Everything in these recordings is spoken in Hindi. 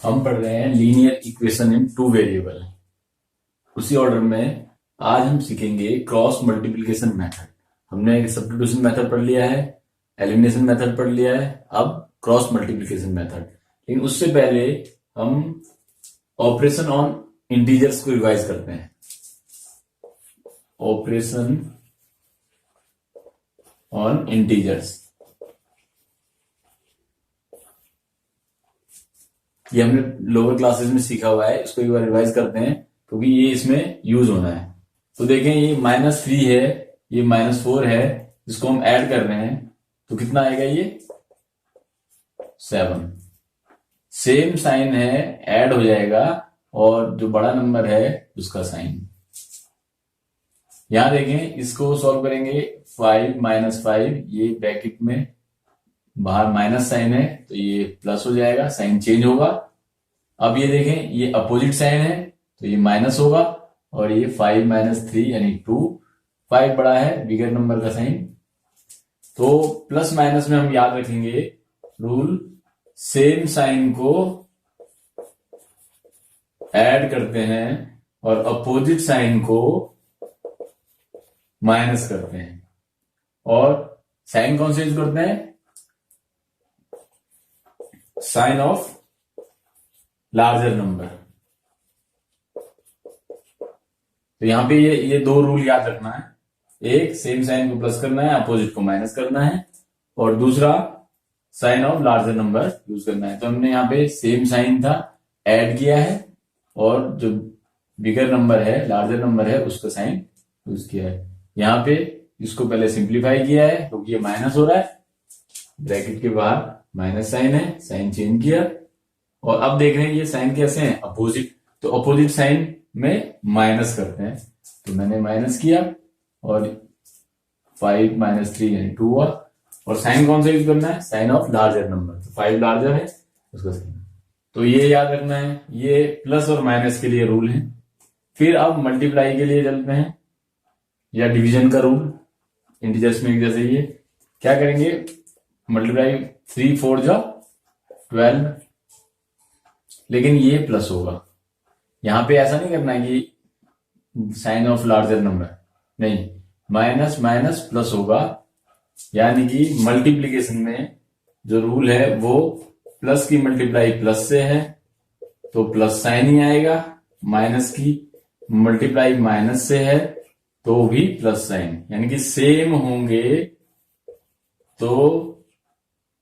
हम पढ़ रहे हैं linear equation in two variable. उसी ऑर्डर में आज हम सीखेंगे क्रॉस मल्टीप्लिकेशन मेथड। हमने सब्स्टिट्यूशन मेथड पढ़ लिया है, एलिमिनेशन मेथड पढ़ लिया है, अब क्रॉस मल्टीप्लिकेशन मेथड। लेकिन उससे पहले हम ऑपरेशन ऑन इंटीजर्स को रिवाइज करते हैं। ऑपरेशन ऑन इंटीजर्स, ये हमने लोअर क्लासेस में सीखा हुआ है, इसको एक बार रिवाइज करते हैं क्योंकि ये इसमें यूज होना है। तो देखें, ये -3 है, ये -4 है, जिसको हम ऐड कर रहे हैं तो कितना आएगा? ये 7। सेम साइन है, ऐड हो जाएगा, और जो बड़ा नंबर है उसका साइन। यहां देखें, इसको सॉल्व करेंगे। 5 -5, ये ब्रैकेट में बाहर माइनस साइन है तो ये प्लस हो जाएगा, साइन चेंज होगा। अब ये देखें, ये अपोजिट साइन है तो ये माइनस होगा, और ये 5 - 3 यानी 2। 5 बड़ा है, बिगर नंबर का साइन। तो प्लस माइनस में हम याद रखेंगे रूल, सेम साइन को ऐड करते हैं और अपोजिट साइन को माइनस करते हैं। और साइन कौन से यूज करते हैं? Sign of larger number. तो यहां पे ये दो रूल याद रखना है। एक, सेम साइन को प्लस करना है, अपोजिट को माइनस करना है, और दूसरा sign of larger number use करना है। तो हमने यहाँ पे सेम साइन था, ऐड किया है, और जो बिगर नंबर है, लार्जर नंबर है, उसका साइन यूज किया है। यहाँ पे इसको पहले सिंप्लीफाई किया है क्योंकि ये माइनस हो रहा है, ब्रैकेट के बाहर माइनस साइन है, साइन चेंज किया। और अब देख रहे हैं ये साइन कैसे हैं? अपोजिट। तो अपोजिट साइन में माइनस करते हैं, तो मैंने माइनस किया, और 5 - 3 यानी 2 हुआ। और साइन कौन सा यूज करना है? Sign of larger number. तो 5 लार्जर है, उसका साइन। तो ये याद रखना है, ये प्लस और माइनस के लिए रूल है। फिर अब मल्टीप्लाई के लिए चलते हैं, या डिवीजन का रूल इंटीजर्स में। जैसे ये क्या करेंगे? मल्टीप्लाई 3 4 जा 12, लेकिन ये प्लस होगा। यहां पे ऐसा नहीं करना है कि साइन ऑफ लार्जर नंबर, नहीं, माइनस माइनस प्लस होगा। यानी कि मल्टीप्लीकेशन में जो रूल है वो प्लस की मल्टीप्लाई प्लस से है तो प्लस साइन ही आएगा, माइनस की मल्टीप्लाई माइनस से है तो भी प्लस साइन। यानी कि सेम होंगे तो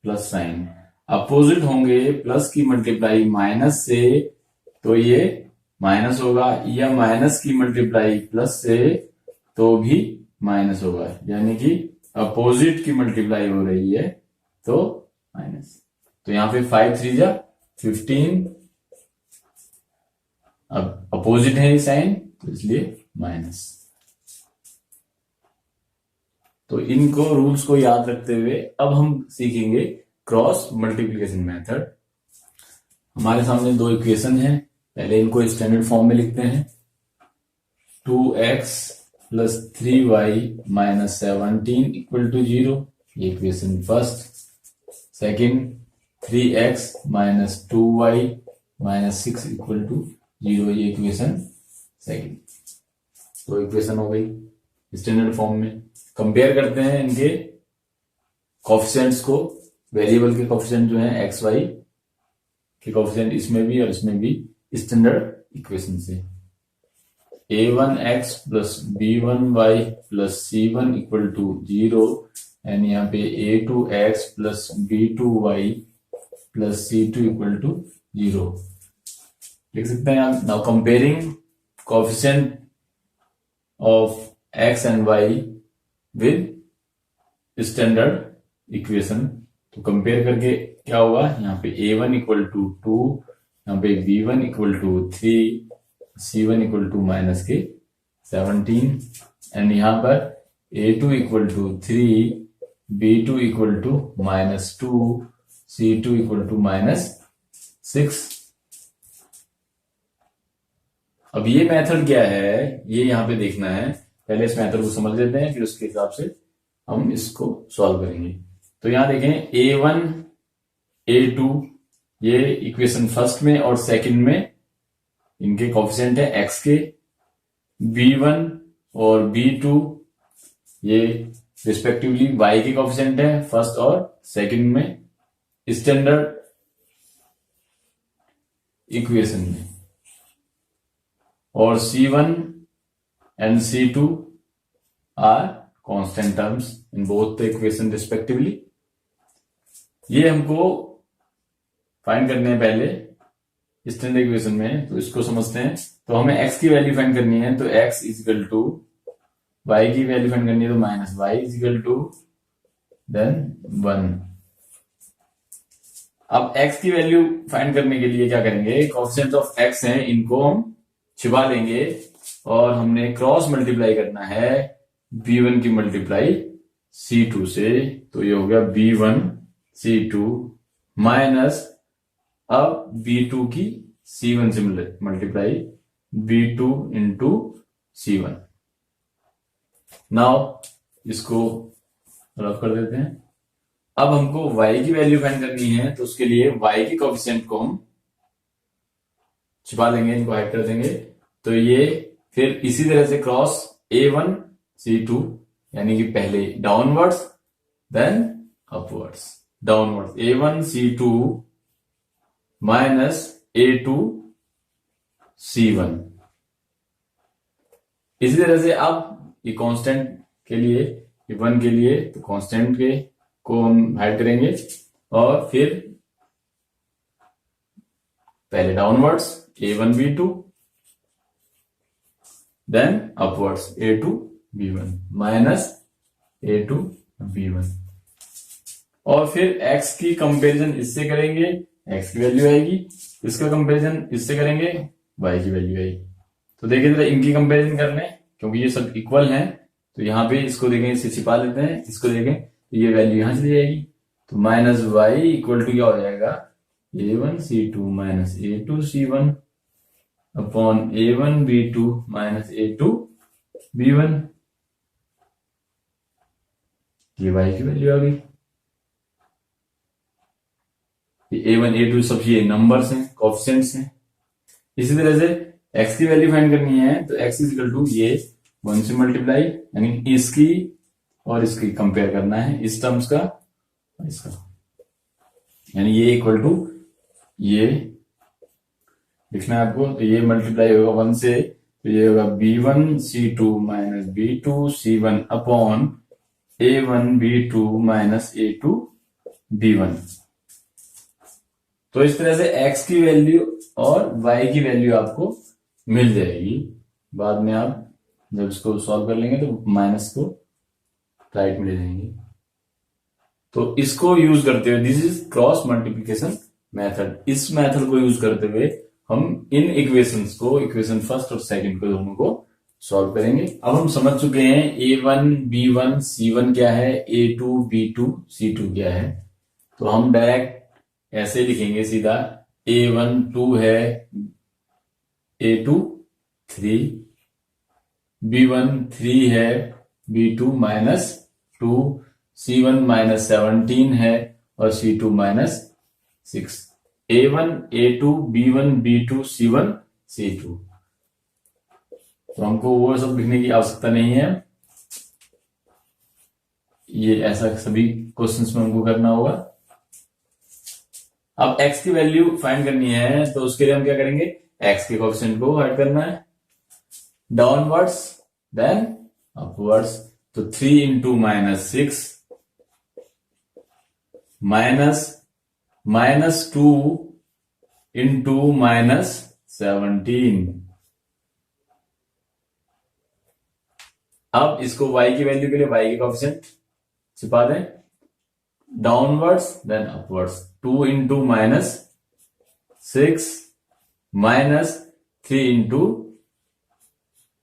प्लस साइन, अपोजिट होंगे प्लस की मल्टीप्लाई माइनस से तो ये माइनस होगा, या माइनस की मल्टीप्लाई प्लस से तो भी माइनस होगा। यानी कि अपोजिट की मल्टीप्लाई हो रही है तो माइनस। तो यहां पे 5 3 जा 15, अब अपोजिट है ये साइन तो इसलिए माइनस। तो इनको रूल्स को याद रखते हुए अब हम सीखेंगे क्रॉस मल्टीप्लिकेशन मेथड। हमारे सामने दो इक्वेशन है, पहले इनको स्टैंडर्ड फॉर्म में लिखते हैं। 2x + 3y - 17 = 0, ये equation first. Second, 3x - 2y - 6 = 0, ये इक्वेशन सेकंड। तो इक्वेशन हो गई स्टैंडर्ड फॉर्म में। कंपेयर करते हैं इनके कोफिशिएंट्स को, वेरिएबल के कोफिशिएंट जो है एक्स वाई के कोफिशिएंट इसमें भी और इसमें भी स्टैंडर्ड इक्वेशन से। a1x + b1y + c1 = 0, एंड यहाँ पे a2x + b2y + c2 = 0 लिख सकते हैं आप। Now comparing coefficient of x and y with standard equation. तो कंपेयर करके क्या होगा? यहाँ पे a1 = 2, यहाँ पे b1 = 3, c1 = -17, एंड यहां पर a2 = 3, b2 = -2, c2 = -6। अब ये मेथड क्या है, ये यहां पे देखना है। पहले इस मेथड को समझ लेते हैं, फिर उसके हिसाब से हम इसको सॉल्व करेंगे। तो यहां देखें, a1 a2 ये इक्वेशन फर्स्ट में और सेकंड में इनके कोफिशिएंट है एक्स के, b1 और b2 ये रिस्पेक्टिवली y के कोफिशिएंट है फर्स्ट और सेकंड में स्टैंडर्ड इक्वेशन में, और c1 and c2 are constant terms in both the equation respectively. ये हमको फाइंड करने हैं पहले स्टैंडर्ड इक्वेशन में, तो इसको समझते हैं। तो हमें x की वैल्यू फाइंड करनी है, तो x इजिकल टू y की वैल्यू फाइंड करनी है, तो minus y equal to then 1। अब x की वैल्यू फाइंड करने के लिए क्या करेंगे, कोएफिशिएंट ऑफ x हैं इनको हम छिपा लेंगे और हमने क्रॉस मल्टीप्लाई करना है b1 की मल्टीप्लाई c2 से, तो ये हो गया b1 c2 माइनस अब b2 की c1 से multiply b2 into c1। Now इसको रफ कर देते हैं। अब हमको y की वैल्यू फाइंड करनी है, तो उसके लिए y के कोएफिशिएंट को हम छिपा लेंगे, इनको हाइड कर देंगे। तो ये फिर इसी तरह से क्रॉस a1 c2 यानी कि पहले downwards then upwards, downwards a1 c2 minus a2 c1। इसी तरह से अब ये कांस्टेंट के लिए, ये 1 के लिए, तो कांस्टेंट के को हम हाइड करेंगे और फिर पहले downwards a1 b2 then upwards a2 b1 minus a2 b1, और फिर x की कंपैरिजन इससे करेंगे, x की वैल्यू आएगी, इसका कंपैरिजन इससे करेंगे, y की वैल्यू आएगी। तो देखिए जरा इनकी कंपैरिजन कर लें, क्योंकि ये सब इक्वल हैं, तो यहाँ पे इसको देखें, इसे छिपा लेते हैं, इसको देखें तो ये वैल्यू यहां चली जाएगी, तो माइनस y इक्वल टू क्या हो जाएगा, a1 c2 minus a2 c1 upon a1 b2 minus a2 b1। ये y की वैल्यू आ गई। ये a1 a2 सब ये नंबर्स हैं, कोएफिशिएंट्स हैं। इसी तरह से x की वैल्यू फाइंड करनी है, तो x इक्वल टू ये 1 से मल्टीप्लाई यानी इसकी और इसकी कंपेयर करना है, इस टर्म्स का और इसका, यानी ये इक्वल टू ये लिखना है आपको। तो ये मल्टीप्लाई होगा 1 से, तो ये होगा b1 c2 minus b2 c1 upon a1 b2 minus a2 b1। तो इस तरह से x की वैल्यू और y की वैल्यू आपको मिल जाएगी। बाद में आप जब इसको सॉल्व कर लेंगे तो माइनस को राइट में ले जाएंगे। तो इसको यूज करते हुए, this is cross multiplication method, इस मेथड को यूज करते हुए हम इन इक्वेशंस को, इक्वेशन फर्स्ट और सेकंड को, दोनों को सॉल्व करेंगे। अब हम समझ चुके हैं a1 b1 c1 क्या है, a2 b2 c2 क्या है। तो हम डायरेक्ट ऐसे लिखेंगे सीधा, a1 2 है, a2 3, b1 3 है, b2 माइनस 2, c1 माइनस 17 है और c2 minus 6। a1 a2 b1 b2 c1 c2। तो हमको वो सब लिखने की आवश्यकता नहीं है, ये ऐसा सभी क्वेश्चंस में हमको करना होगा। अब x की वैल्यू फाइंड करनी है, तो उसके लिए हम क्या करेंगे, x के कोएफिशिएंट को ऐड करना है, डाउनवर्ड्स देन अपवर्ड्स। तो 3 into minus 6 minus 2 into minus 17। अब इसको y की वैल्यू के लिए y के कोएफिशिएंट छिपा दें, downwards then upwards. 2 into minus 6 minus 3 into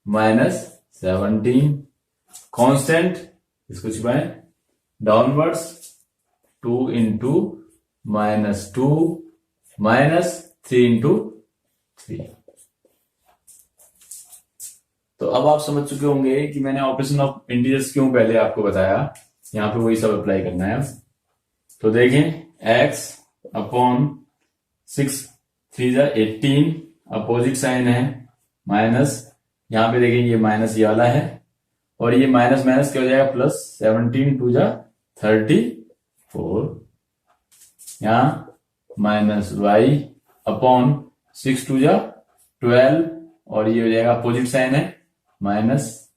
minus 17। Constant इसको छिपाएं, downwards 2 into minus 2 minus 3 into 3। तो अब आप समझ चुके होंगे कि मैंने ऑपरेशन ऑफ इंटीजर्स क्यों पहले आपको बताया, यहां पे वही सब अप्लाई करना है। तो देखें x अपॉन 6 3 जा 18, अपोजिट साइन है माइनस, यहां पे देखेंगे ये माइनस ये वाला है और ये माइनस माइनस क्या हो जाएगा प्लस, 17 2 जा 34, यहां माइनस वाई अपॉन 6 2 जा 12 और ये हो जाएगा अपोजिट साइन है माइनस,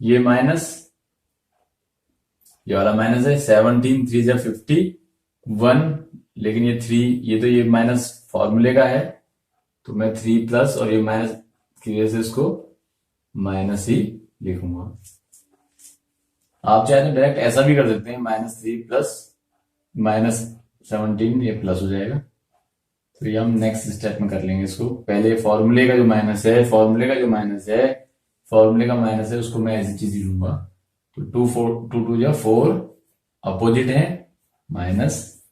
ये माइनस ये वाला माइनस है, 17 3 जा 51, लेकिन ये 3 ये तो ये माइनस फॉर्मूले का है तो मैं 3 प्लस और ये माइनस की वजह से इसको माइनस ही लिखूंगा। आप चाहे तो डायरेक्ट ऐसा भी कर सकते हैं, -3 प्लस -17 ये प्लस हो जाएगा। तो ये हम नेक्स्ट स्टेप में कर लेंगे इसको। पहले फॉर्मूले का जो माइनस है, फॉर्मूले का माइनस है उसको मैं ऐसी चीज ही लूंगा। तो 2 2 जा 4 अपोजिट है माइनस,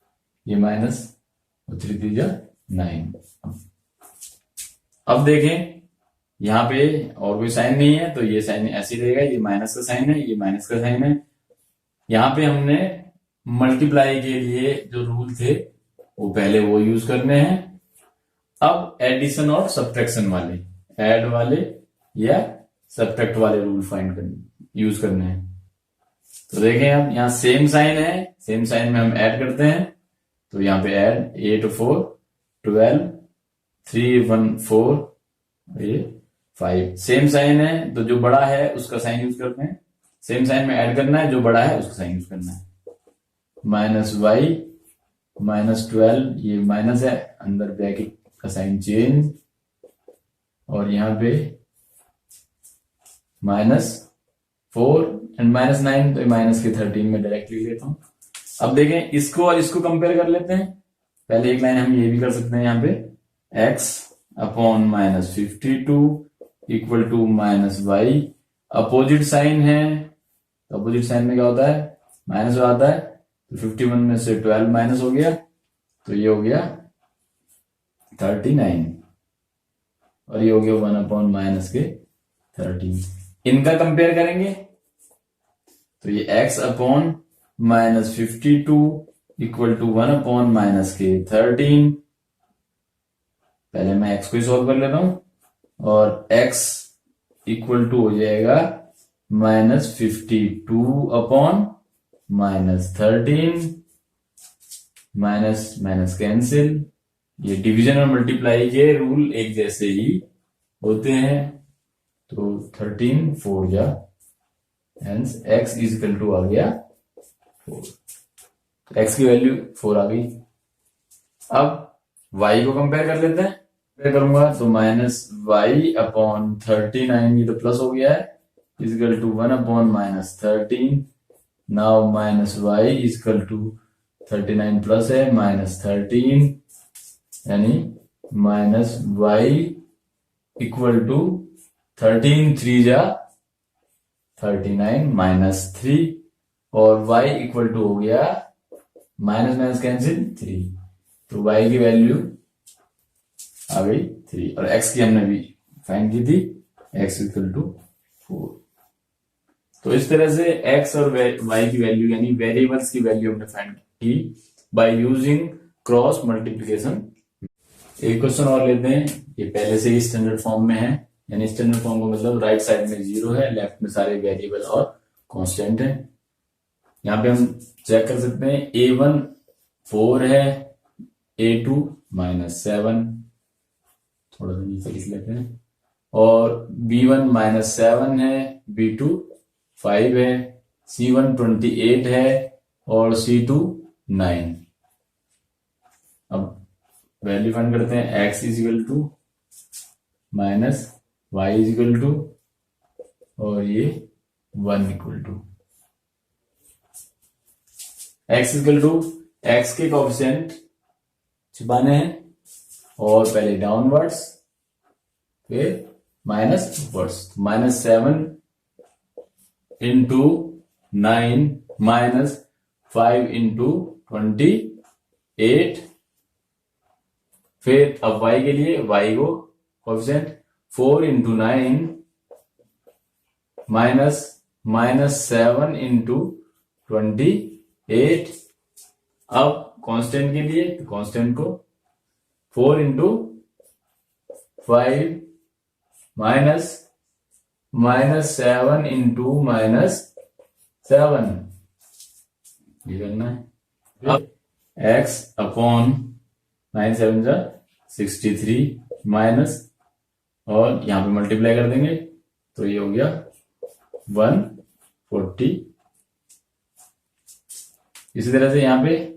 ये माइनस और 3 3 जा 9। अब देखें यहाँ पे और कोई साइन नहीं है तो ये साइन ऐसे ही रहेगा, ये माइनस का साइन है, ये माइनस का साइन है। यहाँ पे हमने मल्टीप्लाई के लिए जो रूल थे वो पहले वो यूज करने हैं। अब एडिशन और सब्ट्रैक्शन वाले, ऐड वाले या सब्ट्रैक्ट वाले रूल फाइंड करने यूज करने हैं। तो देखें अब यहाँ सेम साइन है, सेम साइन में हम ऐड करते हैं। तो यहाँ पे ऐड 8 4 12 3 1 4 ये 5, सेम साइन है तो जो बड़ा है उसका साइन यूज करते हैं। सेम साइन में ऐड करना है, जो बड़ा है उसका साइन यूज करना है। माइनस वाई -12 ये माइनस है, अंदर ब्रैकेट का साइन चेंज और यहाँ पे -4 एंड -9 तो माइनस के 13 में डायरेक्ट लिख लेता हूं। अब देखें इसको और इसको कंपेयर कर लेते हैं। पहले एक लाइन हम ये भी कर सकते हैं, यहाँ पे x upon -52 equal to -y, opposite sign है तो अपोजिट साइन में क्या होता है माइनस हो आता है, तो 51 में से 12 माइनस हो गया तो ये हो गया 39 और ये हो गया 1 अपॉन माइनस के 13। इनका कंपेयर करेंगे तो ये x upon -52 equal to 1 upon minus के 13। पहले मैं x को ही सॉल्व कर लेता हूं और x इक्वल टू हो जाएगा -52 अपॉन -13, माइनस माइनस कैंसिल। ये डिवीजन और मल्टीप्लाई के रूल एक जैसे ही होते हैं तो 13 4 जा, hence x is equal to आ गया 4, तो x की वैल्यू 4 आ गई। अब y को कंपेयर कर लेते हैं, कंपेयर करूंगा तो -y अपॉन 39 ये तो प्लस हो गया है is equal to 1 upon -13। Now -y is equal to 39 plus है -13 यानी -y इक्वल टू 13 3 जा 39 -3 और y इक्वल टू हो गया माइनस माइनस कैंसिल 3, तो y की वैल्यू आ गई 3 और x की हमने भी फाइंड की थी, x इक्वल टू 4। तो इस तरह से x और y की वैल्यू यानी वेरिएबल्स की वैल्यू हमने फाइंड की बाय यूजिंग क्रॉस मल्टीप्लिकेशन। एक क्वेश्चन और लेते हैं, ये पहले से ही स्टैंडर्ड फॉर्म में है, यानी स्टैंडर्ड फॉर्म का मतलब राइट साइड में 0 है, लेफ्ट में सारे वेरिएबल और कांस्टेंट है। यहाँ पे हम चेक कर सकते हैं a1 4 है, a2 -7, थोड़ा सा नीचे लिख लेते हैं, और b1 -7 है, b2 5 है, c1 28 है और c2 9। अब वैल्यू फाइंड करते हैं, x is equal to minus y is equal to और ये 1 equal to x equal to, x के कोएफिशिएंट छिपाने हैं और पहले डाउनवर्ड्स फिर माइनस अपवर्ड्स। -7 इंटू 9 -5 इंटू 28, फिर अब y के लिए y को कोएफिशिएंट 4 इंटू 9 -7 इंटू 28। अब कांस्टेंट के लिए तो कांस्टेंट को 4 into 5 minus 7 into -7 ये करना है। अब x अपॉन 9 7 जा 63 माइनस और यहां पे मल्टीप्लाई कर देंगे तो ये हो गया 140। इसी तरह से यहां पे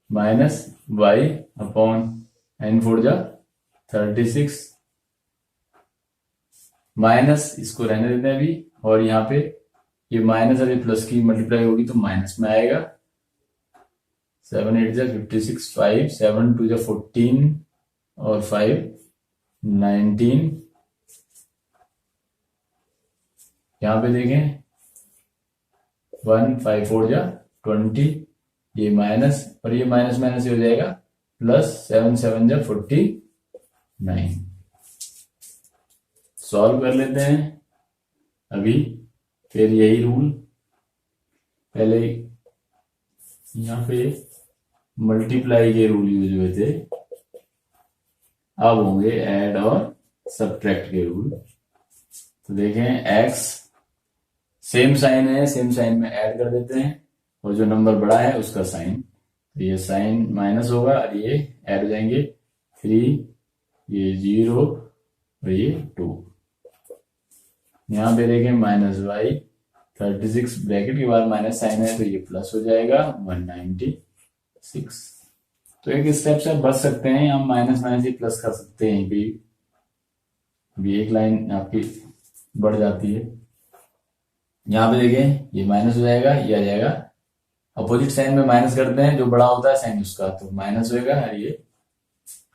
माइनस y अपॉन 9 4 जा 36 माइनस इसको रहने देते हैं अभी, और यहाँ पे ये माइनस अभी प्लस की मल्टीप्लाई होगी तो माइनस में आएगा। 7 8 जा 56 5 7 2 जा 14 और 5 19। यहाँ पे देखें 1 5 4 जा 20, ये माइनस और ये माइनस माइनस हो जाएगा प्लस 7 7 जा 49। सॉल्व कर लेते हैं अभी। फिर यही रूल पहले यहाँ पे मल्टीप्लाई के रूल यूज हुए थे, अब होंगे ऐड और सब्ट्रैक्ट के रूल। तो देखें x सेम साइन है, सेम साइन में ऐड कर देते हैं और जो नंबर बड़ा है उसका साइन, तो ये साइन माइनस होगा और ये ऐड हो जाएंगे 3, ये 0 और ये 2। यहां पे देखें माइनस y 36 ब्रैकेट के बाद माइनस साइन है तो ये प्लस हो जाएगा 196। तो एक स्टेप से बच सकते हैं, हम माइनस माइनस ही प्लस कर सकते हैं भी एक लाइन आपकी बढ़ जाती है। यहाँ पे देखें ये माइनस हो जाएगा, ये आ जाएगा। अपोजिट साइन में माइनस करते हैं, जो बड़ा होता है साइन उसका, तो माइनस होएगा और ये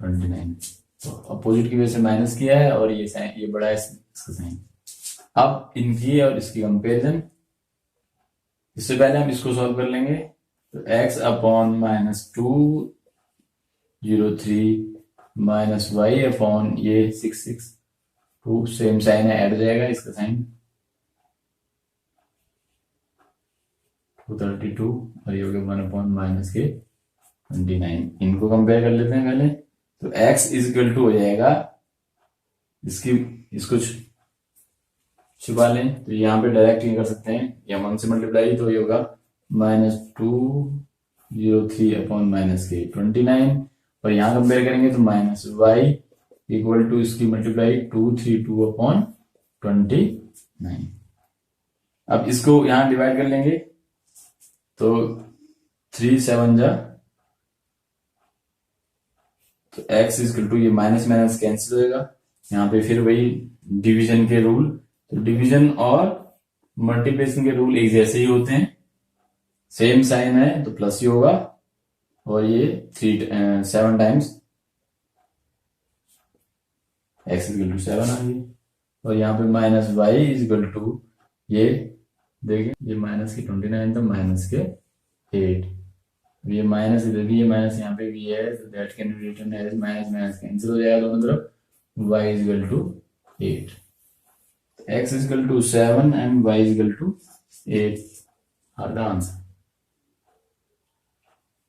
29। तो अपोजिट की वजह से माइनस किया है और ये साइन ये बड़ा है इसका साइन। अब इनकी और इसकी कंपेरिजन, इससे पहले हम इसको सॉल्व कर लेंगे। तो x upon -203 minus y upon ये 662 सेम साइन है, ऐड हो जाएगा इसका साइन 232 और ये हो गया 1 अपॉन माइनस के 29। इनको कंपेयर कर लेते हैं पहले। तो x इज इक्वल टू हो जाएगा, इसको छुपा लें तो यहाँ पे डायरेक्ट कर सकते हैं, या 1 से मल्टीप्लाई तो ये होगा -203 अपॉन माइनस के 29, और यहाँ कंपेयर करेंगे तो माइनस y इक्वल टू इसकी मल्टीप्लाई 232 अपॉन 29। अब इसको यहाँ डिवाइड कर लेंगे तो 3 7 जा, तो x इक्वल टू ये माइनस माइनस कैंसिल होएगा। यहाँ पे फिर वही डिवीजन के रूल, तो डिवीजन और मल्टीप्लिकेशन के रूल एक जैसे ही होते हैं, सेम साइन है तो प्लस ही होगा, और ये 7 टाइम्स x इक्वल टू 7 आ गई, और यहाँ पे माइनस y इक्वल टू ये देखें ये माइनस के 29 तो माइनस के 8, ये माइनस इधर भी, ये माइनस यहाँ पे भी है, तो that can be written as minus minus cancel हो जाएगा दोनों तरफ, y equal to 8, x equal to 7 and y equal to 8 are the answer.